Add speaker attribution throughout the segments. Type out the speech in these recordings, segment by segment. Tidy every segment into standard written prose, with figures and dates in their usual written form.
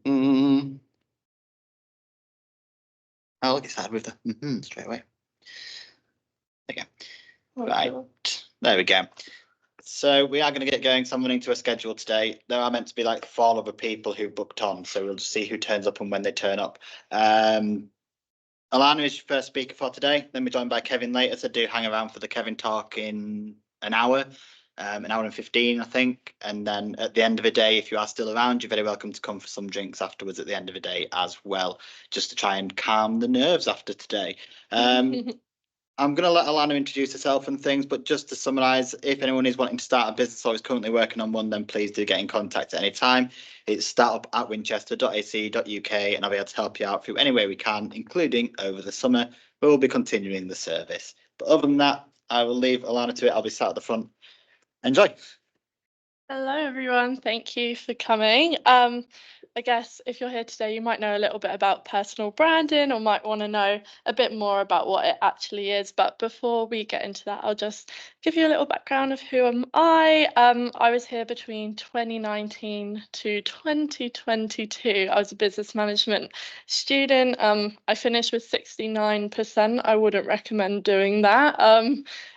Speaker 1: Mm. Oh, look, it started with the straight away. Okay. Right. There we go. So we are going to get going. So I'm running to a schedule today. There are meant to be like 4 other people who booked on, so we'll just see who turns up and when they turn up. Allanah is your first speaker for today. Then we're joined by Kevin later. So do hang around for the Kevin talk in an hour and 15, I think. And then at the end of the day, if you are still around, you're very welcome to come for some drinks afterwards at the end of the day as well, just to try and calm the nerves after today. I'm going to let Allanah introduce herself and things, but just to summarise, if anyone is wanting to start a business or is currently working on one, then please do get in contact at any time. It's startup@winchester.ac.uk, and I'll be able to help you out through any way we can, including over the summer, where we'll be continuing the service. But other than that, I will leave Allanah to it. I'll be sat at the front. Enjoy.
Speaker 2: Hello, everyone. Thank you for coming. I guess if you're here today, you might know a little bit about personal branding or might want to know a bit more about what it actually is. But before we get into that, I'll just give you a little background of who am I. I was here between 2019 to 2022. I was a business management student. I finished with 69%. I wouldn't recommend doing that.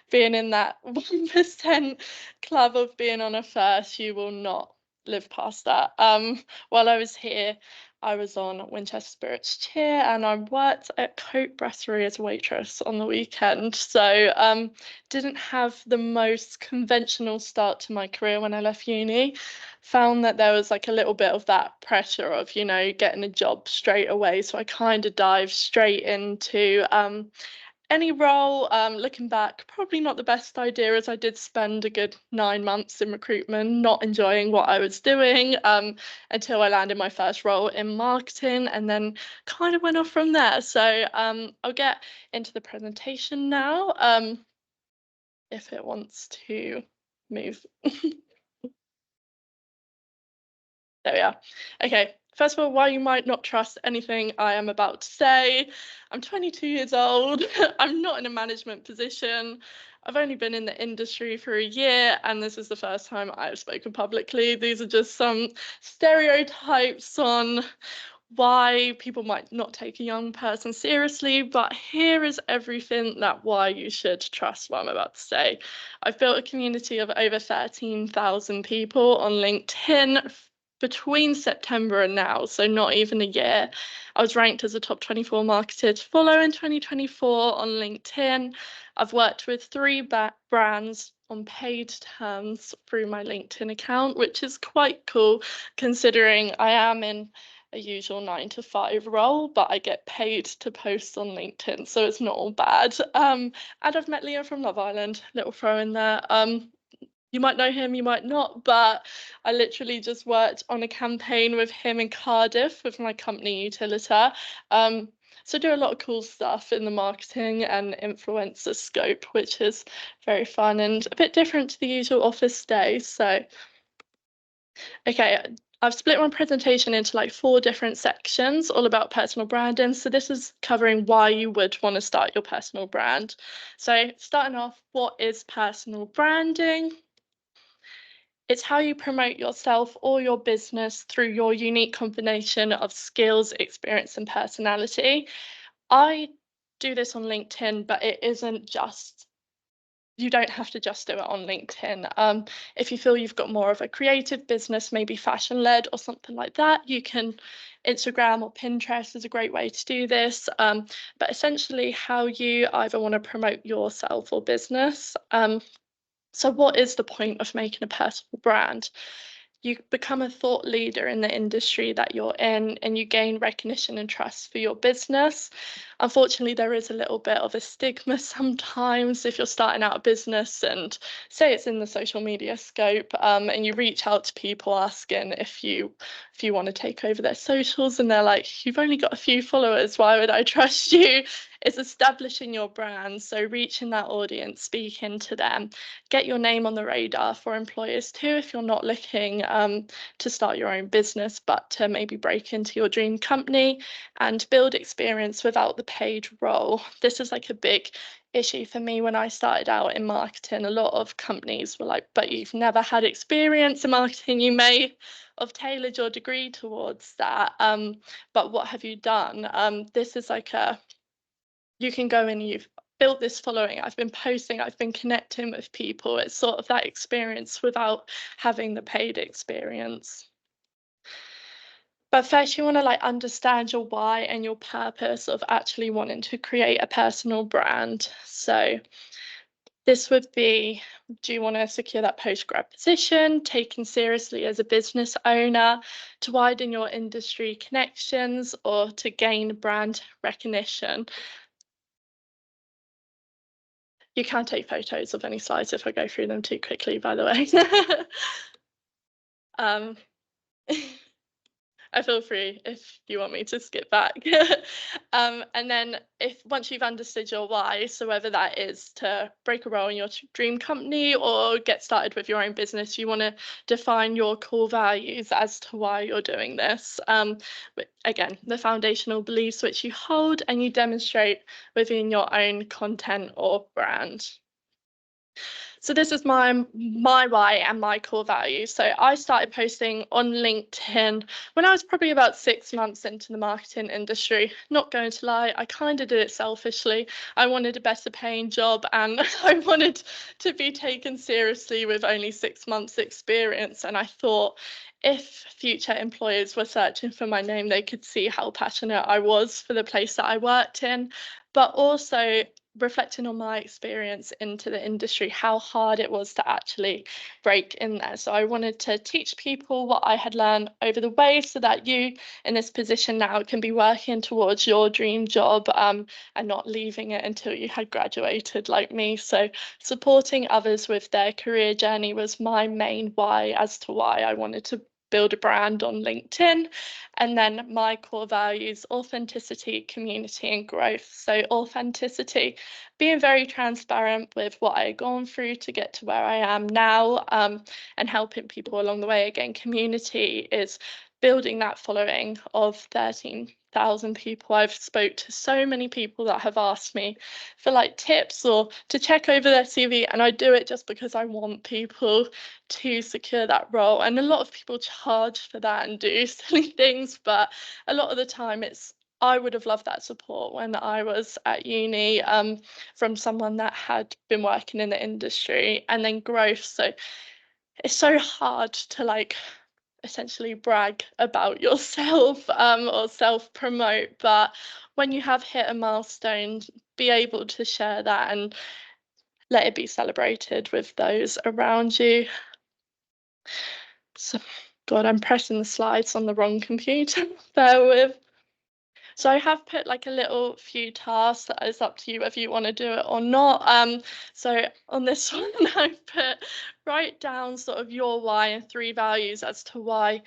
Speaker 2: Being in that 1% club of being on a first, you will not live past that. While I was here, I was on Winchester Spirits Cheer and I worked at Coke Brasserie as a waitress on the weekend. So didn't have the most conventional start to my career when I left uni. Found that there was like a little bit of that pressure of, getting a job straight away. So I kind of dived straight into any role. Looking back, probably not the best idea, as I did spend a good 9 months in recruitment not enjoying what I was doing until I landed my first role in marketing, and then kind of went off from there. So I'll get into the presentation now if it wants to move. There we are. Okay, first of all, why you might not trust anything I am about to say. I'm 22 years old. I'm not in a management position. I've only been in the industry for a year, and this is the first time I've spoken publicly. These are just some stereotypes on why people might not take a young person seriously, but here is everything that why you should trust what I'm about to say. I've built a community of over 13,000 people on LinkedIn between September and now, so not even a year. I was ranked as a top 24 marketer to follow in 2024 on LinkedIn. I've worked with 3 brands on paid terms through my LinkedIn account, which is quite cool considering I am in a usual 9 to 5 role, but I get paid to post on LinkedIn, so it's not all bad. And I've met Leo from Love Island, little throw in there. You might know him, you might not, but I literally just worked on a campaign with him in Cardiff with my company Utilita. So I do a lot of cool stuff in the marketing and influencer scope, which is very fun and a bit different to the usual office day. So, okay, I've split my presentation into like 4 different sections, all about personal branding. So this is covering why you would want to start your personal brand. So starting off, what is personal branding? It's how you promote yourself or your business through your unique combination of skills, experience, and personality. I do this on LinkedIn, but it isn't just, you don't have to just do it on LinkedIn. If you feel you've got more of a creative business, maybe fashion led or something like that, you can, Instagram or Pinterest is a great way to do this. But essentially, how you either want to promote yourself or business. So, what is the point of making a personal brand? You become a thought leader in the industry that you're in and you gain recognition and trust for your business. Unfortunately, there is a little bit of a stigma sometimes if you're starting out a business and say it's in the social media scope, and you reach out to people asking if you want to take over their socials and they're like, you've only got a few followers, why would I trust you? It's establishing your brand, so reaching that audience, speaking to them, get your name on the radar for employers too if you're not looking to start your own business, but to maybe break into your dream company and build experience without the paid role. This is like a big issue for me when I started out in marketing. A lot of companies were like, but you've never had experience in marketing, you may of tailored your degree towards that. But what have you done? This is like you can go in and you've built this following. I've been posting, I've been connecting with people. It's sort of that experience without having the paid experience. But first, you want to understand your why and your purpose of actually wanting to create a personal brand. So this would be, do you want to secure that postgrad position, taken seriously as a business owner, to widen your industry connections, or to gain brand recognition? You can take photos of any slides if I go through them too quickly, by the way. um, I feel free if you want me to skip back. And then once you've understood your why, so whether that is to break a role in your dream company or get started with your own business, you want to define your core values as to why you're doing this. But again, the foundational beliefs which you hold and you demonstrate within your own content or brand. So this is my why and my core values. So I started posting on LinkedIn when I was probably about 6 months into the marketing industry. Not going to lie, I kind of did it selfishly. I wanted a better paying job and I wanted to be taken seriously with only 6 months experience. And I thought if future employers were searching for my name, they could see how passionate I was for the place that I worked in, but also reflecting on my experience into the industry, how hard it was to actually break in there. So I wanted to teach people what I had learned over the way so that you in this position now can be working towards your dream job and not leaving it until you had graduated like me. So supporting others with their career journey was my main why as to why I wanted to build a brand on LinkedIn. And then my core values: authenticity, community, and growth. So authenticity, being very transparent with what I had gone through to get to where I am now, and helping people along the way. Again, community is building that following of 13,000 people. I've spoke to so many people that have asked me for tips or to check over their CV, and I do it just because I want people to secure that role. And a lot of people charge for that and do silly things, but a lot of the time I would have loved that support when I was at uni, from someone that had been working in the industry. And then growth. So it's so hard to essentially brag about yourself or self-promote, but when you have hit a milestone, be able to share that and let it be celebrated with those around you. So, God, I'm pressing the slides on the wrong computer. Bear with. So I have put a little few tasks that is up to you whether you want to do it or not. So on this one, I've put write down sort of your why and 3 values as to why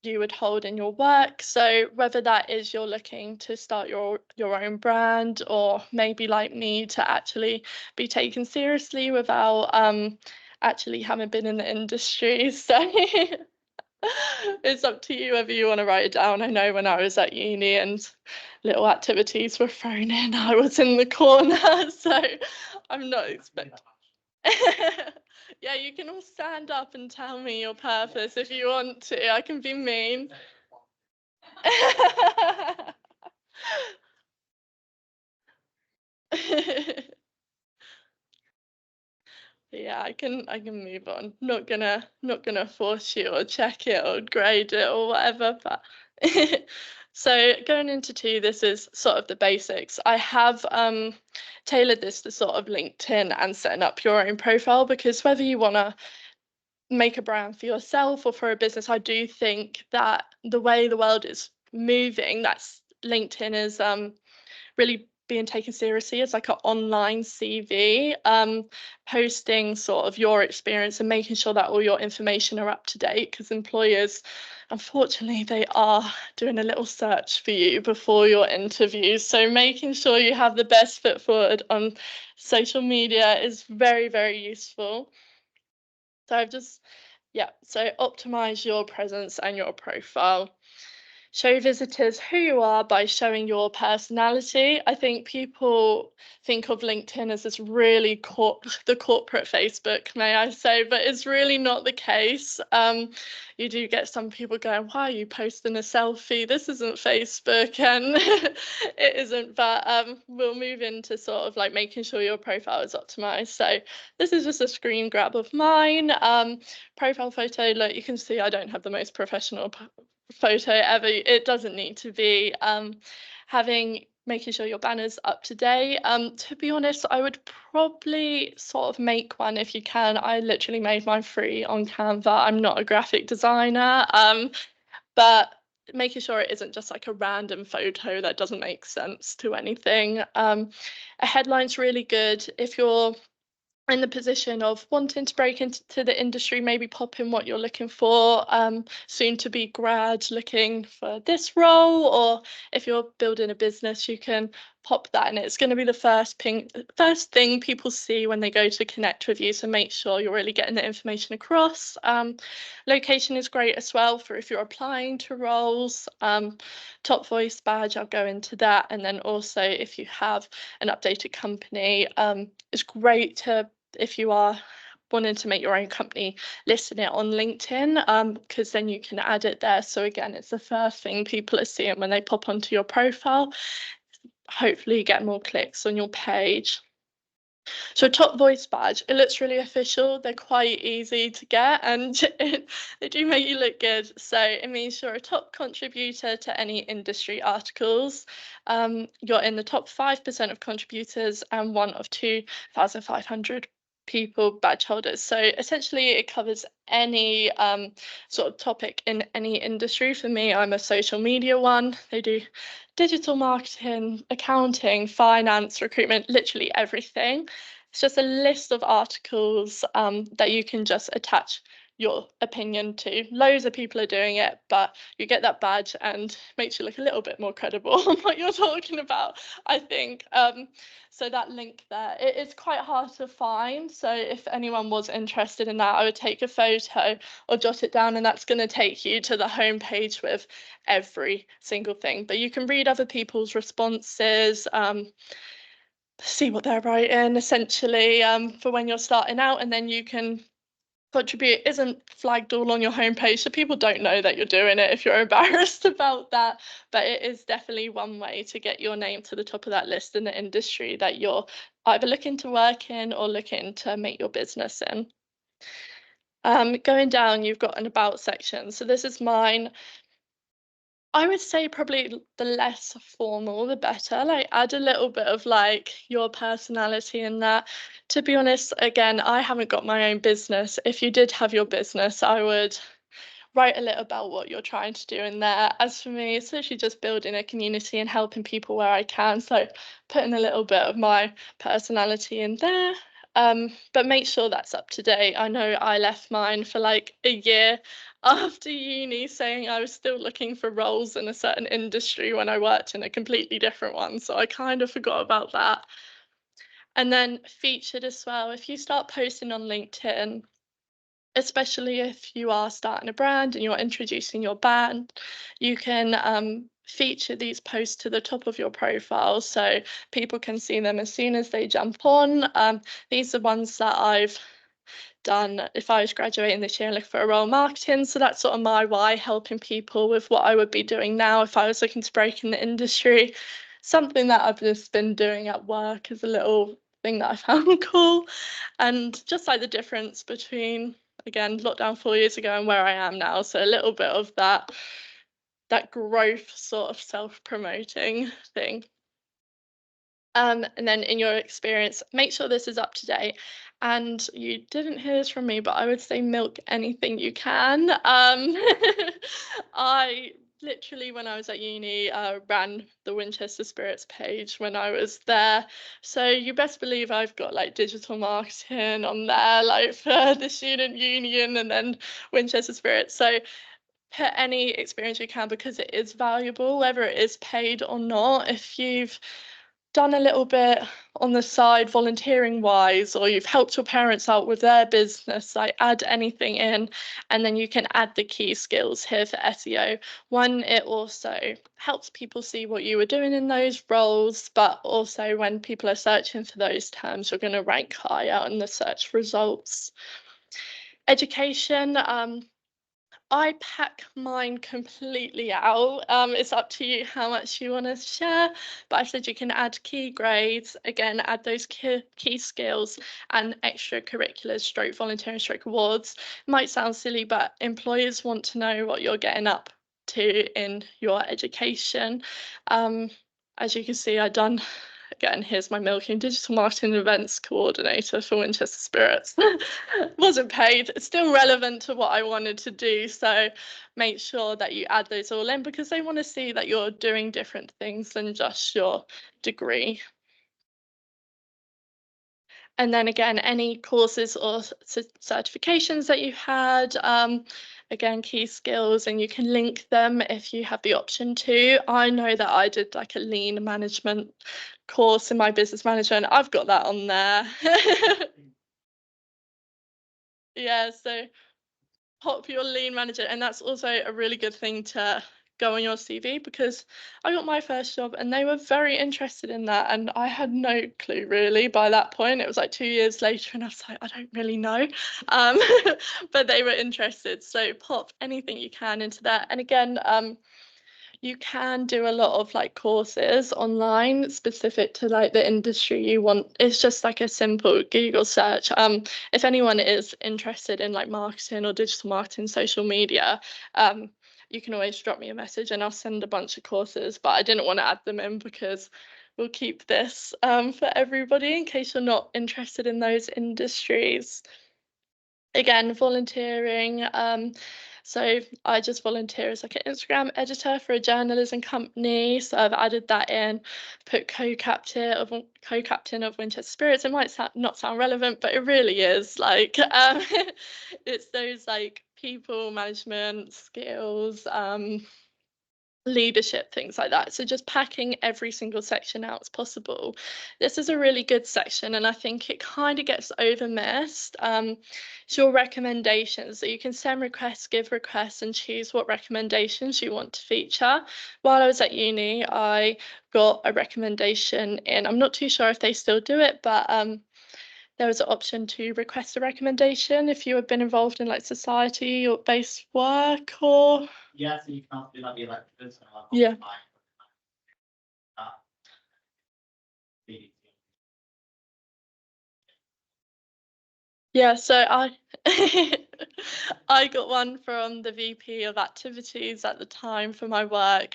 Speaker 2: you would hold in your work. So whether that is you're looking to start your own brand, or maybe like me to actually be taken seriously without actually having been in the industry. So it's up to you whether you want to write it down. I know when I was at uni and little activities were thrown in, I was in the corner, so I'm not expecting. Yeah, you can all stand up and tell me your purpose if you want to. I can be mean. Yeah, I can move on. Not gonna force you or check it or grade it or whatever, but so going into 2, this is sort of the basics. I have tailored this to sort of LinkedIn and setting up your own profile, because whether you wanna make a brand for yourself or for a business, I do think that the way the world is moving, that's LinkedIn is really being taken seriously as an online CV, posting sort of your experience and making sure that all your information are up to date, because employers, unfortunately, they are doing a little search for you before your interview. So making sure you have the best foot forward on social media is very, very useful. So so optimize your presence and your profile. show visitors who you are by showing your personality. I think people think of LinkedIn as this really the corporate Facebook, may I say, but it's really not the case. You do get some people going, why are you posting a selfie? This isn't Facebook, and it isn't, but we'll move into sort of like making sure your profile is optimized. So this is just a screen grab of mine. Profile photo, look, you can see I don't have the most professional photo ever. It doesn't need to be. Making sure your banner's up to date. To be honest, I would probably sort of make one if you can. I literally made mine free on Canva. I'm not a graphic designer, but making sure it isn't just like a random photo that doesn't make sense to anything. A headline's really good if you're in the position of wanting to break into the industry, maybe pop in what you're looking for, soon to be grad looking for this role, or if you're building a business, you can pop that in. It's going to be the first thing people see when they go to connect with you, so make sure you're really getting the information across. Location is great as well for if you're applying to roles. Top voice badge, I'll go into that, and then also if you have an updated company, it's great to, if you are wanting to make your own company, listing it on LinkedIn, because then you can add it there. So again, it's the first thing people are seeing when they pop onto your profile. Hopefully you get more clicks on your page. So top voice badge, it looks really official. They're quite easy to get, and they do make you look good. So it means you're a top contributor to any industry articles. You're in the top 5% of contributors and one of 2,500 people badge holders. So essentially it covers any sort of topic in any industry. For me, I'm a social media one. They do digital marketing, accounting, finance, recruitment, literally everything. It's just a list of articles that you can just attach your opinion to. Loads of people are doing it, but you get that badge and makes you look a little bit more credible on what you're talking about, I think. So that link there, it is quite hard to find. So if anyone was interested in that, I would take a photo or jot it down, and that's going to take you to the homepage with every single thing. But you can read other people's responses, see what they're writing essentially, for when you're starting out, and then you can contribute. It isn't flagged all on your homepage, so people don't know that you're doing it if you're embarrassed about that, but it is definitely one way to get your name to the top of that list in the industry that you're either looking to work in or looking to make your business in. Going down, you've got an about section. So this is mine. I would say probably the less formal, the better. Like add a little bit of like your personality in that. To be honest, again, I haven't got my own business. If you did have your business, I would write a little about what you're trying to do in there. As for me, it's literally just building a community and helping people where I can. So putting a little bit of my personality in there. But make sure that's up to date. I know I left mine for like a year after uni saying I was still looking for roles in a certain industry when I worked in a completely different one. So I kind of forgot about that. And then featured as well. If you start posting on LinkedIn, especially if you are starting a brand and you're introducing your brand, you can feature these posts to the top of your profile so people can see them as soon as they jump on. These are ones that I've done if I was graduating this year and looking for a role in marketing. So that's sort of my why, helping people with what I would be doing now if I was looking to break in the industry. Something that I've just been doing at work is a little thing that I found cool. And just like the difference between, again, lockdown 4 years ago and where I am now. So a little bit of that growth sort of self-promoting thing. And then in your experience, make sure this is up to date. And you didn't hear this from me, but I would say milk anything you can. I literally, when I was at uni, ran the Winchester Spirits page when I was there. So you best believe I've got like digital marketing on there, like for the student union and then Winchester Spirits. So put any experience you can because it is valuable, whether it is paid or not. If you've done a little bit on the side volunteering wise, or you've helped your parents out with their business, like add anything in, and then you can add the key skills here for SEO. One, it also helps people see what you were doing in those roles, but also when people are searching for those terms, you're going to rank higher in the search results. Education, I pack mine completely out. It's up to you how much you want to share, but I said you can add key grades, again, add those key skills and extracurriculars, stroke volunteering, stroke awards. Might sound silly, but employers want to know what you're getting up to in your education. As you can see, I've done, again, here's my milking, digital marketing events coordinator for Winchester Spirits. Wasn't paid, it's still relevant to what I wanted to do. So make sure that you add those all in, because they want to see that you're doing different things than just your degree. And then again, any courses or certifications that you had, again, key skills, and you can link them if you have the option to. I know that I did like a lean management course in my business management. I've got that on there. Yeah, so pop your lean manager, and that's also a really good thing to go on your CV, because I got my first job and they were very interested in that, and I had no clue really by that point. It was like 2 years later and I was like, I don't really know, but they were interested. So pop anything you can into that. And again, you can do a lot of like courses online specific to like the industry you want. It's just like a simple Google search. If anyone is interested in like marketing or digital marketing, social media, you can always drop me a message and I'll send a bunch of courses, but I didn't want to add them in because we'll keep this for everybody in case you're not interested in those industries. Again, volunteering. So I just volunteer as like an Instagram editor for a journalism company. So I've added that in, put co-captain of Winchester Spirits. It might not sound relevant, but it really is. Like it's those like people management skills, leadership, things like that. So just packing every single section out as possible. This is a really good section, and I think it kind of gets over missed. It's your recommendations. So you can send requests, give requests, and choose what recommendations you want to feature. While I was at uni, I got a recommendation in. I'm not too sure if they still do it, but there was an option to request a recommendation if you had been involved in like society or based work, or
Speaker 1: Yeah, so you can't do like the electors.
Speaker 2: Yeah. Yeah, so I got one from the VP of activities at the time for my work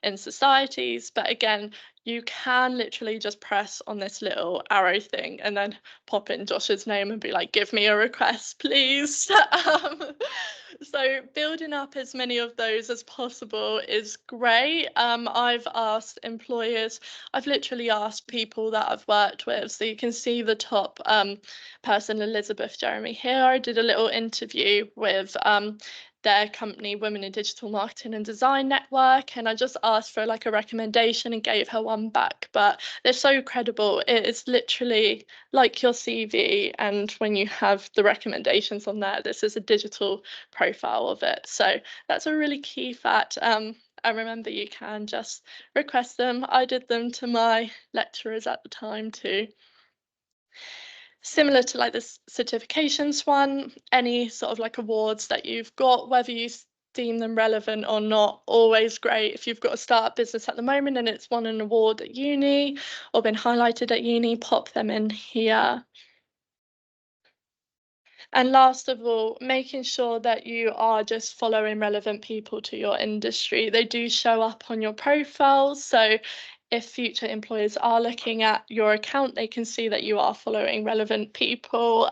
Speaker 2: in societies. But again, you can literally just press on this little arrow thing and then pop in Josh's name and be like, give me a request, please. So building up as many of those as possible is great. I've asked employers, I've literally asked people that I've worked with. So you can see the top person, Elizabeth Jeremy here. I did a little interview with their company, Women in Digital Marketing and Design Network, and I just asked for like a recommendation and gave her one back. But they're so credible. It is literally like your CV, and when you have the recommendations on there, this is a digital profile of it. So that's a really key fact. I remember you can just request them. I did them to my lecturers at the time too. Similar to like this certifications one, any sort of like awards that you've got, whether you deem them relevant or not, always great. If you've got a startup business at the moment and it's won an award at uni or been highlighted at uni, pop them in here. And last of all, making sure that you are just following relevant people to your industry. They do show up on your profile. So if future employers are looking at your account, they can see that you are following relevant people.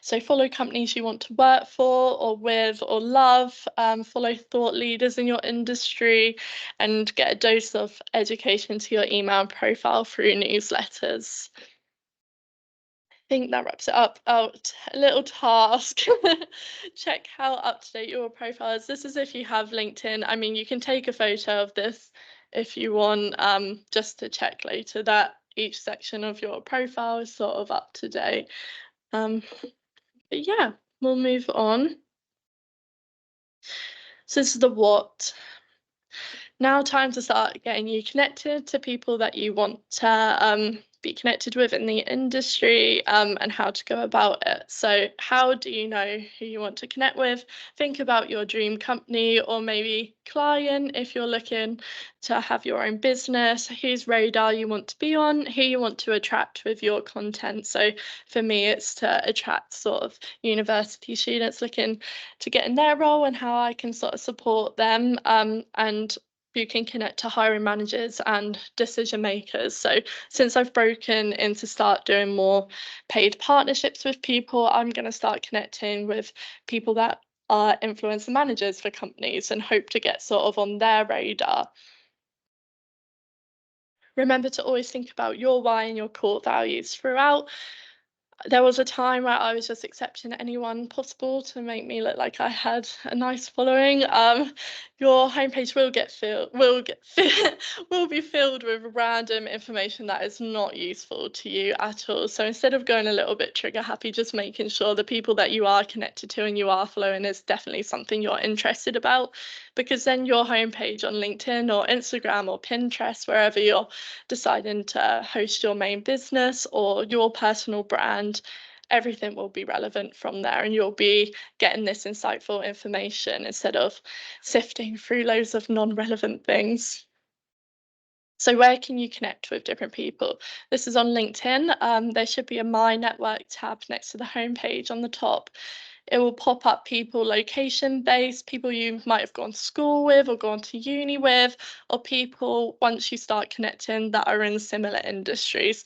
Speaker 2: So follow companies you want to work for or with or love, follow thought leaders in your industry, and get a dose of education to your email profile through newsletters. think that wraps it up. Oh, a little task. Check how up to date your profile is. This is if you have LinkedIn. I mean, you can take a photo of this if you want, just to check later that each section of your profile is sort of up to date. But yeah, we'll move on. So this is the what. Now time to start getting you connected to people that you want to be connected with in the industry, and how to go about it. So how do you know who you want to connect with? Think about your dream company or maybe client if you're looking to have your own business, whose radar you want to be on, who you want to attract with your content. So for me, it's to attract sort of university students looking to get in their role and how I can sort of support them, and you can connect to hiring managers and decision makers. So since I've broken in to start doing more paid partnerships with people, I'm going to start connecting with people that are influencer managers for companies and hope to get sort of on their radar. Remember to always think about your why and your core values throughout. There was a time where I was just accepting anyone possible to make me look like I had a nice following. Your homepage will be filled with random information that is not useful to you at all. So instead of going a little bit trigger happy, just making sure the people that you are connected to and you are following is definitely something you're interested about, because then your homepage on LinkedIn or Instagram or Pinterest, wherever you're deciding to host your main business or your personal brand, everything will be relevant from there, and you'll be getting this insightful information instead of sifting through loads of non-relevant things. So where can you connect with different people? This is on LinkedIn. There should be a My Network tab next to the homepage on the top. It will pop up people location-based, people you might have gone to school with or gone to uni with, or people, once you start connecting, that are in similar industries.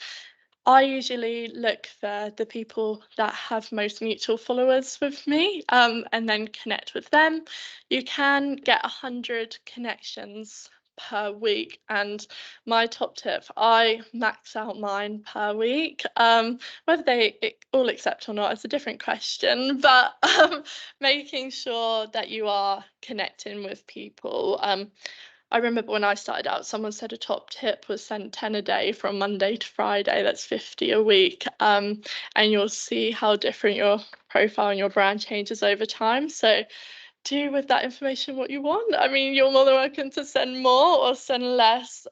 Speaker 2: I usually look for the people that have most mutual followers with me, and then connect with them. You can get 100 connections per week, and my top tip, I max out mine per week. Whether they all accept or not is a different question, but making sure that you are connecting with people. I remember when I started out, someone said a top tip was send 10 a day from Monday to Friday. That's 50 a week. And you'll see how different your profile and your brand changes over time. So do with that information what you want. I mean, you're more than welcome to send more or send less.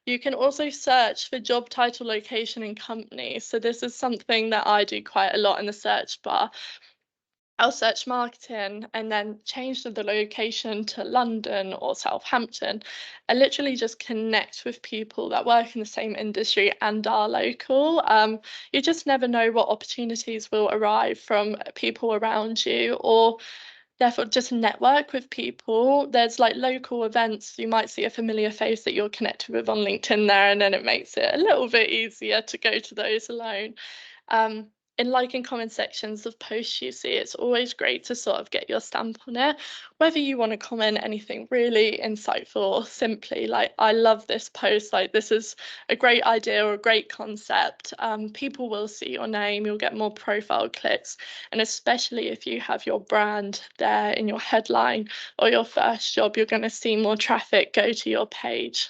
Speaker 2: You can also search for job title, location, and company. So this is something that I do quite a lot in the search bar. I'll search marketing and then change the location to London or Southampton, and literally just connect with people that work in the same industry and are local. You just never know what opportunities will arrive from people around you, or therefore just network with people. There's like local events, you might see a familiar face that you're connected with on LinkedIn there, and then it makes it a little bit easier to go to those alone. In like and comment sections of posts you see, it's always great to sort of get your stamp on it, whether you want to comment anything really insightful or simply like, I love this post, like this is a great idea or a great concept. People will see your name, you'll get more profile clicks, and especially if you have your brand there in your headline or your first job, you're going to see more traffic go to your page.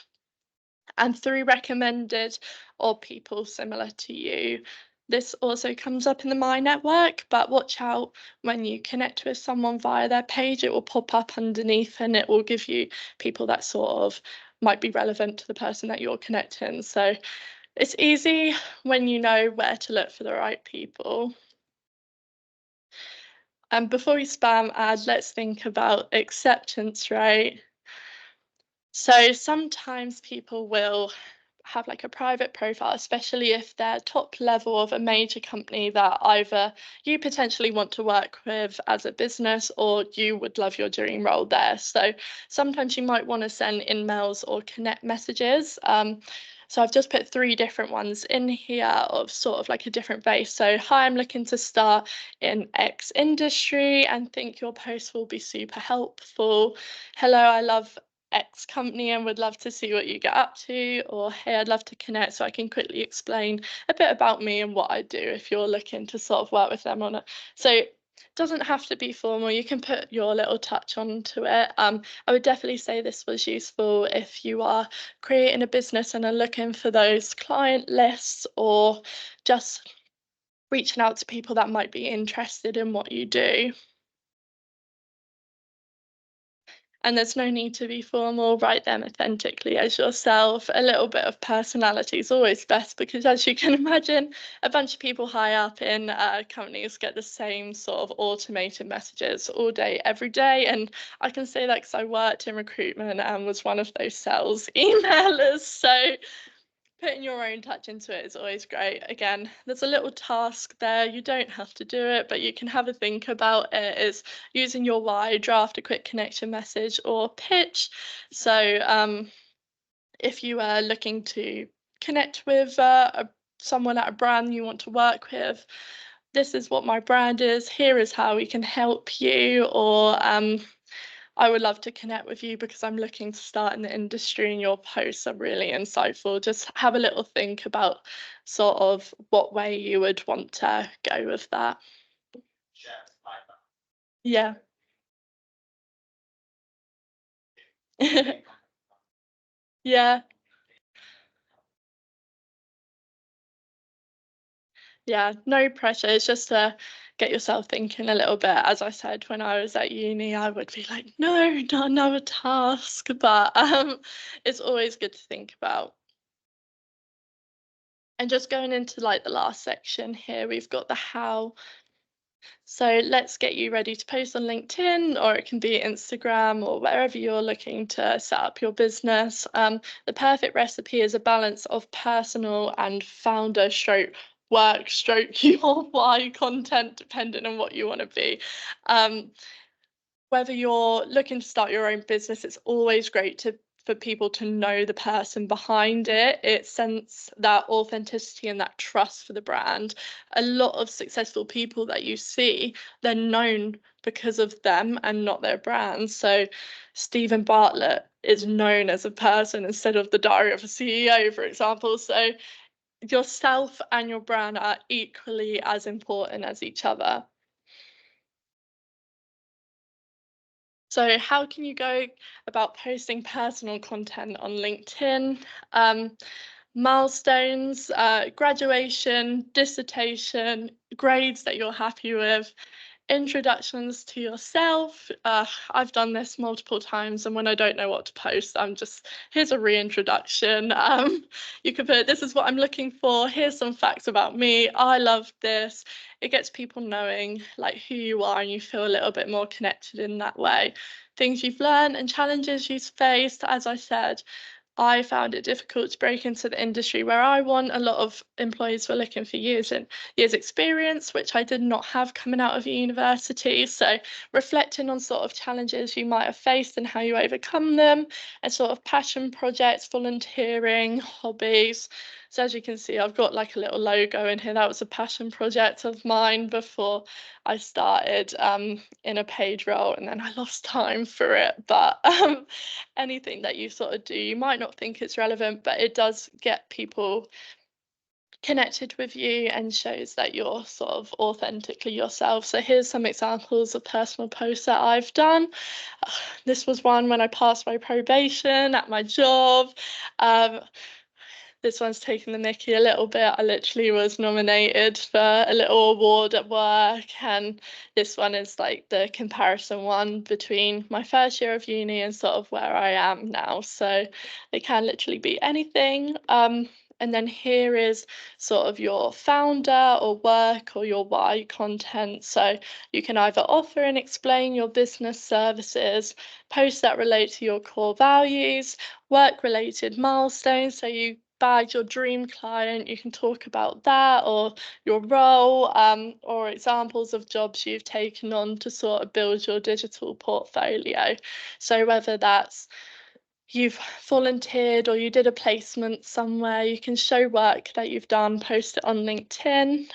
Speaker 2: And through recommended or people similar to you. This also comes up in the My Network, but watch out when you connect with someone via their page, it will pop up underneath and it will give you people that sort of might be relevant to the person that you're connecting. So it's easy when you know where to look for the right people. And before we spam ad, let's think about acceptance rate. So sometimes people will have like a private profile, especially if they're top level of a major company that either you potentially want to work with as a business or you would love your dream role there. So sometimes you might want to send in-mails or connect messages. So I've just put 3 different ones in here of sort of like a different base. So hi, I'm looking to start in X industry and think your post will be super helpful. Hello, I love X company and would love to see what you get up to, or hey, I'd love to connect so I can quickly explain a bit about me and what I do if you're looking to sort of work with them on it. So it doesn't have to be formal, you can put your little touch onto it. I would definitely say this was useful if you are creating a business and are looking for those client lists, or just reaching out to people that might be interested in what you do. And there's no need to be formal, write them authentically as yourself. A little bit of personality is always best, because as you can imagine, a bunch of people high up in companies get the same sort of automated messages all day, every day. And I can say that because I worked in recruitment and was one of those sales emailers. So putting your own touch into it is always great. Again, there's a little task there. You don't have to do it, but you can have a think about it. Is using your why, draft a quick connection message or pitch. So if you are looking to connect with someone at a brand you want to work with, this is what my brand is. Here is how we can help you. Or I would love to connect with you because I'm looking to start in the industry and your posts are really insightful. Just have a little think about sort of what way you would want to go with that. Yeah. Yeah. Yeah, no pressure. It's just to get yourself thinking a little bit. As I said, when I was at uni, I would be like, no, not another task. But it's always good to think about. And just going into like the last section here, we've got the how. So let's get you ready to post on LinkedIn, or it can be Instagram, or wherever you're looking to set up your business. The perfect recipe is a balance of personal and founder stroke work stroke your why content, depending on what you want to be. Whether you're looking to start your own business, it's always great for people to know the person behind it. It sends that authenticity and that trust for the brand. A lot of successful people that you see, they're known because of them and not their brand. So Stephen Bartlett is known as a person instead of the diary of a CEO, for example. So yourself and your brand are equally as important as each other. So how can you go about posting personal content on LinkedIn? Milestones, graduation, dissertation, grades that you're happy with, introductions to yourself. I've done this multiple times, and when I don't know what to post, I'm just, here's a reintroduction. You could put, this is what I'm looking for, here's some facts about me, I love this. It gets people knowing like who you are, and you feel a little bit more connected in that way. Things you've learned and challenges you've faced. As I said, I found it difficult to break into the industry where I want. A lot of employees were looking for years and years experience, which I did not have coming out of university. So reflecting on sort of challenges you might have faced and how you overcome them, and sort of passion projects, volunteering, hobbies. So as you can see, I've got like a little logo in here. That was a passion project of mine before I started in a paid role, and then I lost time for it. But anything that you sort of do, you might not think it's relevant, but it does get people connected with you and shows that you're sort of authentically yourself. So here's some examples of personal posts that I've done. This was one when I passed my probation at my job. This one's taken the mickey a little bit. I literally was nominated for a little award at work, and this one is like the comparison one between my first year of uni and sort of where I am now. So it can literally be anything. And then here is sort of your founder or work or your why content. So you can either offer and explain your business services, posts that relate to your core values, work related milestones. So you bagged your dream client, you can talk about that, or your role, or examples of jobs you've taken on to sort of build your digital portfolio. So whether that's you've volunteered or you did a placement somewhere, you can show work that you've done, post it on LinkedIn.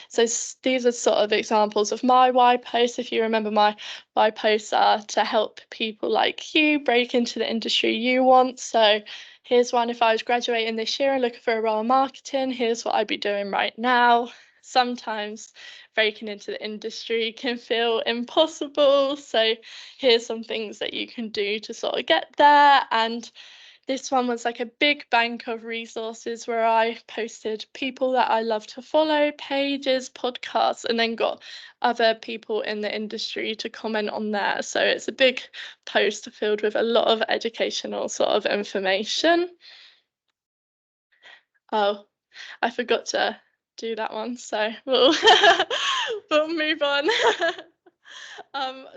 Speaker 2: So these are sort of examples of my why posts. If you remember, my why posts are to help people like you break into the industry you want. So here's one: if I was graduating this year and looking for a role in marketing, here's what I'd be doing right now. Sometimes breaking into the industry can feel impossible. So here's some things that you can do to sort of get there. And this one was like a big bank of resources where I posted people that I love to follow, pages, podcasts, and then got other people in the industry to comment on there. So it's a big post filled with a lot of educational sort of information. Oh, I forgot to do that one, so we'll we'll move on.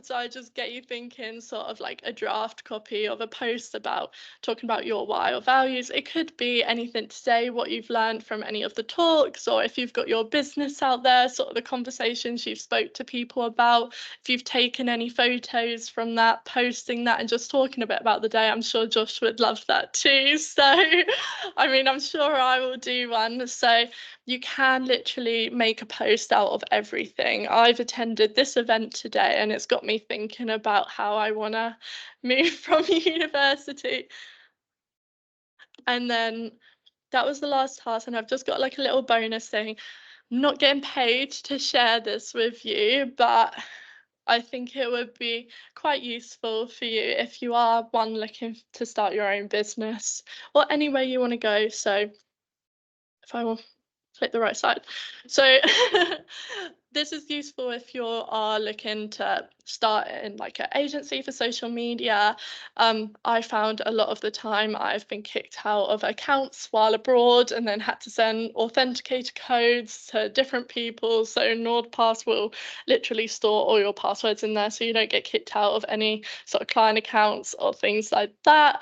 Speaker 2: So I just get you thinking, sort of like a draft copy of a post about talking about your why or values. It could be anything today, what you've learned from any of the talks, or if you've got your business out there, sort of the conversations you've spoke to people about. If you've taken any photos from that, posting that and just talking a bit about the day, I'm sure Josh would love that too. So, I mean, I'm sure I will do one. So you can literally make a post out of everything. I've attended this event today and it's got me thinking about how I want to move from university. And then that was the last task, and I've just got like a little bonus thing. I'm not getting paid to share this with you, but I think it would be quite useful for you if you are one looking to start your own business or anywhere you want to go. So if I will click the right side. So this is useful if you are looking to start in like an agency for social media. I found a lot of the time I've been kicked out of accounts while abroad and then had to send authenticator codes to different people. So NordPass will literally store all your passwords in there so you don't get kicked out of any sort of client accounts or things like that.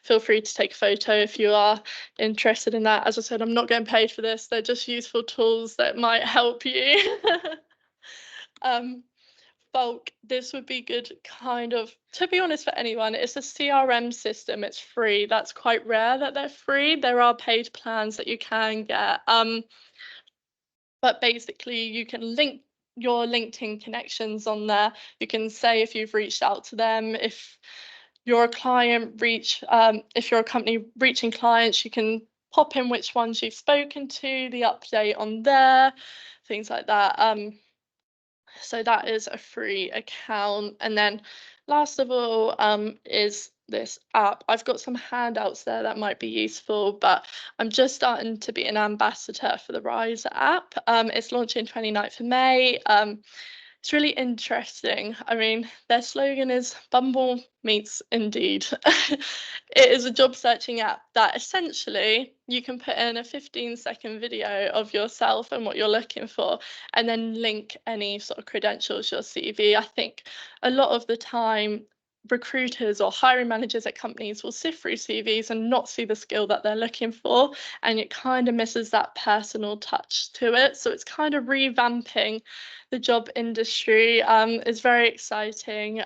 Speaker 2: Feel free to take a photo if you are interested in that. As I said, I'm not getting paid for this. They're just useful tools that might help you. Bulk, this would be good kind of, to be honest, for anyone. It's a CRM system. It's free. That's quite rare that they're free. There are paid plans that you can get. But basically you can link your LinkedIn connections on there. You can say if you've reached out to them, if you're a client if you're a company reaching clients, you can pop in which ones you've spoken to, the update on there, things like that. So that is a free account. And then last of all is this app. I've got some handouts there that might be useful, but I'm just starting to be an ambassador for the Rise app. It's launching 29th of May. It's really interesting. I mean, their slogan is Bumble meets Indeed. It is a job searching app that essentially you can put in a 15-second video of yourself and what you're looking for, and then link any sort of credentials, your CV. I think a lot of the time, recruiters or hiring managers at companies will sift through CVs and not see the skill that they're looking for, and it kind of misses that personal touch to it. So it's kind of revamping the job industry. Is very exciting.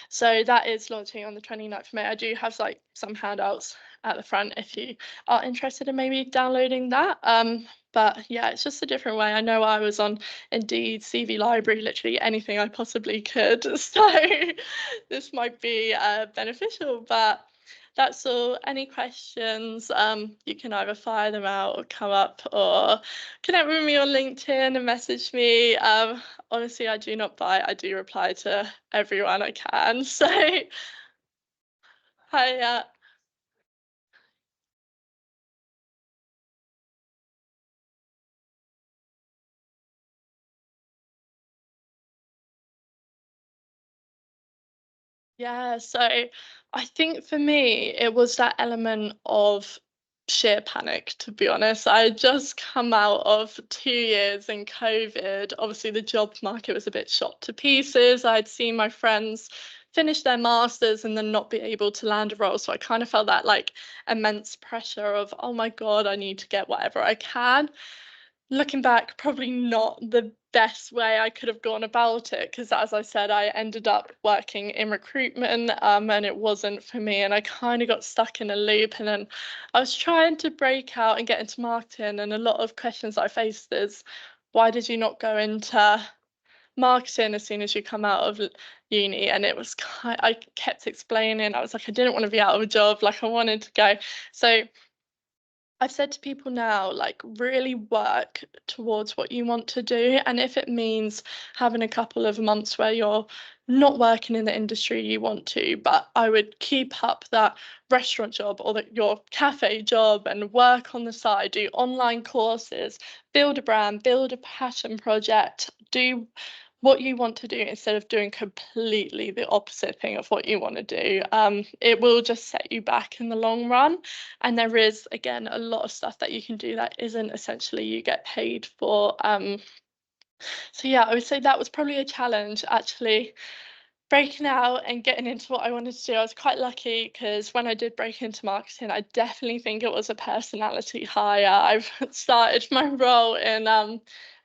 Speaker 2: So that is launching on the 29th of May. I do have like some handouts at the front if you are interested in maybe downloading that. But yeah, it's just a different way. I know I was on Indeed, CV Library, literally anything I possibly could. So this might be beneficial, but that's all. Any questions, you can either fire them out or come up or connect with me on LinkedIn and message me. Honestly, I do not bite. I do reply to everyone I can. So hi, yeah, so I think for me, it was that element of sheer panic, to be honest. I had just come out of 2 years in COVID. Obviously, the job market was a bit shot to pieces. I'd seen my friends finish their masters and then not be able to land a role. So I kind of felt that like immense pressure of, oh my God, I need to get whatever I can. Looking back, probably not the best way I could have gone about it, because as I said, I ended up working in recruitment, and it wasn't for me, and I kind of got stuck in a loop. And then I was trying to break out and get into marketing, and a lot of questions I faced is, why did you not go into marketing as soon as you come out of uni? And it was I kept explaining, I was like, I didn't want to be out of a job, like I wanted to go. So I've said to people now, like, really work towards what you want to do. And if it means having a couple of months where you're not working in the industry you want to, but I would keep up that restaurant job or your cafe job and work on the side, do online courses, build a brand, build a passion project, do what you want to do instead of doing completely the opposite thing of what you want to do. It will just set you back in the long run. And there is, again, a lot of stuff that you can do that isn't essentially you get paid for. So yeah, I would say that was probably a challenge, actually, breaking out and getting into what I wanted to do. I was quite lucky because when I did break into marketing, I definitely think it was a personality hire. I've started my role in a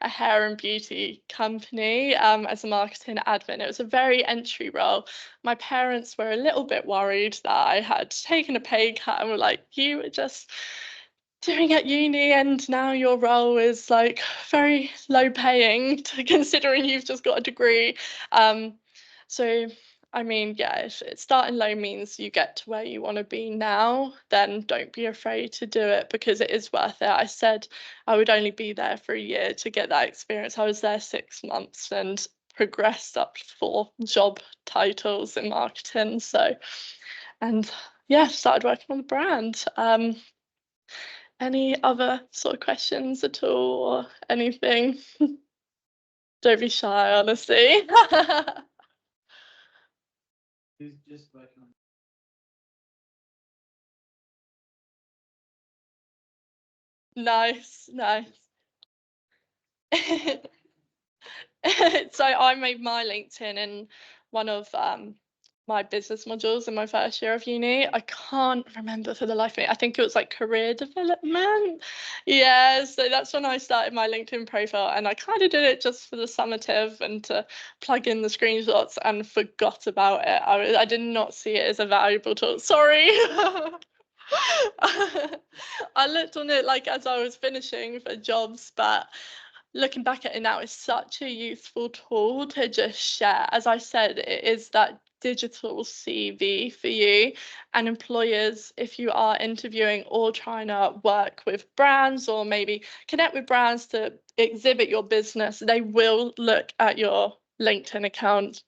Speaker 2: hair and beauty company as a marketing admin. It was a very entry role. My parents were a little bit worried that I had taken a pay cut and were like, you were just doing at uni and now your role is like very low paying to considering you've just got a degree. So I mean, yeah, if starting low means you get to where you want to be now, then don't be afraid to do it because it is worth it. I said I would only be there for a year to get that experience. I was there 6 months and progressed up 4 job titles in marketing. So, and yeah, started working on the brand. Any other sort of questions at all or anything? Don't be shy, honestly. Nice, nice. So I made my LinkedIn in one of my business modules in my first year of uni. I can't remember for the life of me. I think it was like career development. Yeah, so that's when I started my LinkedIn profile, and I kind of did it just for the summative and to plug in the screenshots and forgot about it. I did not see it as a valuable tool. Sorry. I looked on it like as I was finishing for jobs, but looking back at it now, it's such a useful tool to just share. As I said, it is that digital CV for you. And employers, if you are interviewing or trying to work with brands or maybe connect with brands to exhibit your business, they will look at your LinkedIn account.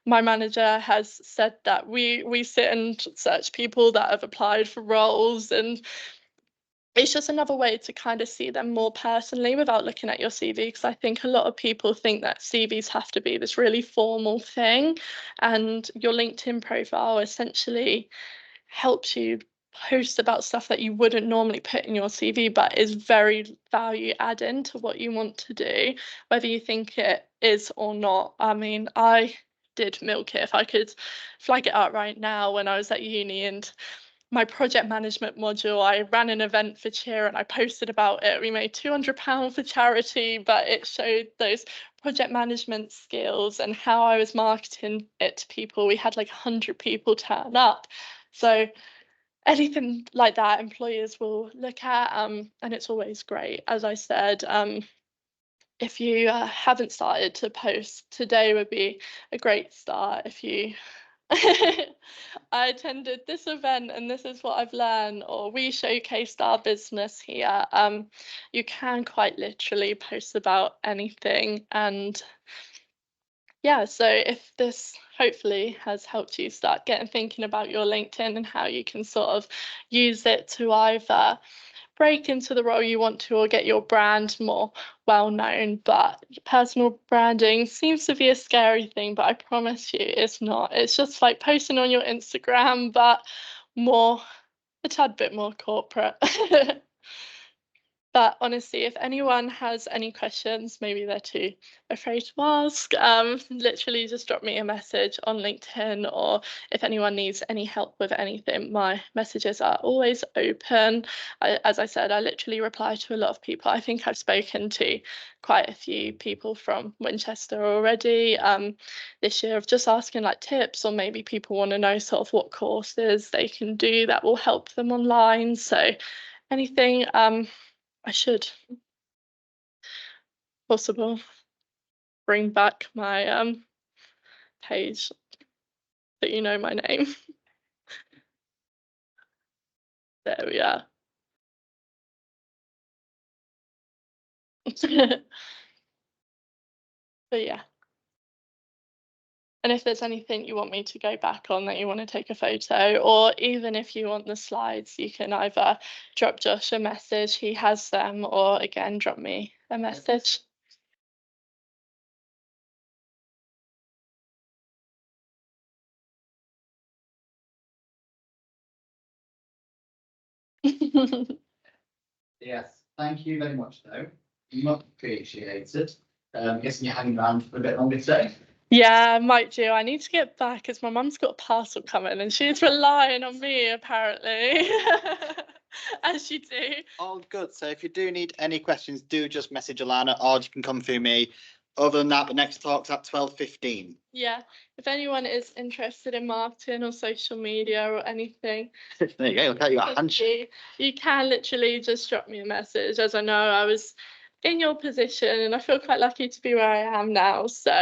Speaker 2: My manager has said that we sit and search people that have applied for roles, and it's just another way to kind of see them more personally without looking at your CV, because I think a lot of people think that CVs have to be this really formal thing, and your LinkedIn profile essentially helps you post about stuff that you wouldn't normally put in your CV, but is very value adding to what you want to do, whether you think it is or not. I mean, I did Micallef. I could flag it up right now when I was at uni, and my project management module, I ran an event for Cheer and I posted about it. We made £200 for charity, but it showed those project management skills and how I was marketing it to people. We had like 100 people turn up. So anything like that, employers will look at, and it's always great. As I said, if you haven't started to post, today would be a great start. If you I attended this event and this is what I've learned, or we showcased our business here. You can quite literally post about anything. And yeah, so if this hopefully has helped you start getting thinking about your LinkedIn and how you can sort of use it to either break into the role you want to or get your brand more well known. But personal branding seems to be a scary thing, but I promise you it's not. It's just like posting on your Instagram, but more, a tad bit more corporate. But honestly, if anyone has any questions, maybe they're too afraid to ask, literally just drop me a message on LinkedIn, or if anyone needs any help with anything, my messages are always open. As I said, I literally reply to a lot of people. I think I've spoken to quite a few people from Winchester already this year, of just asking like tips, or maybe people want to know sort of what courses they can do that will help them online. So anything I should possible bring back my page that you know my name. There we are. But yeah. And if there's anything you want me to go back on that you want to take a photo, or even if you want the slides, you can either drop Josh a message, he has them, or again, drop me a message.
Speaker 1: Yes, thank you very much, though. Much appreciated. Guessing you're hanging around for a bit longer today.
Speaker 2: Yeah, I might do. I need to get back as my mum's got a parcel coming and she's relying on me apparently. As you do.
Speaker 1: All good. So if you do need any questions, do just message Allanah, or you can come through me. Other than that, the next talk's at 12:15.
Speaker 2: Yeah, if anyone is interested in marketing or social media or anything,
Speaker 1: There you go. Look at your handshake.
Speaker 2: you can literally just drop me a message. As I know, I was in your position and I feel quite lucky to be where I am now. So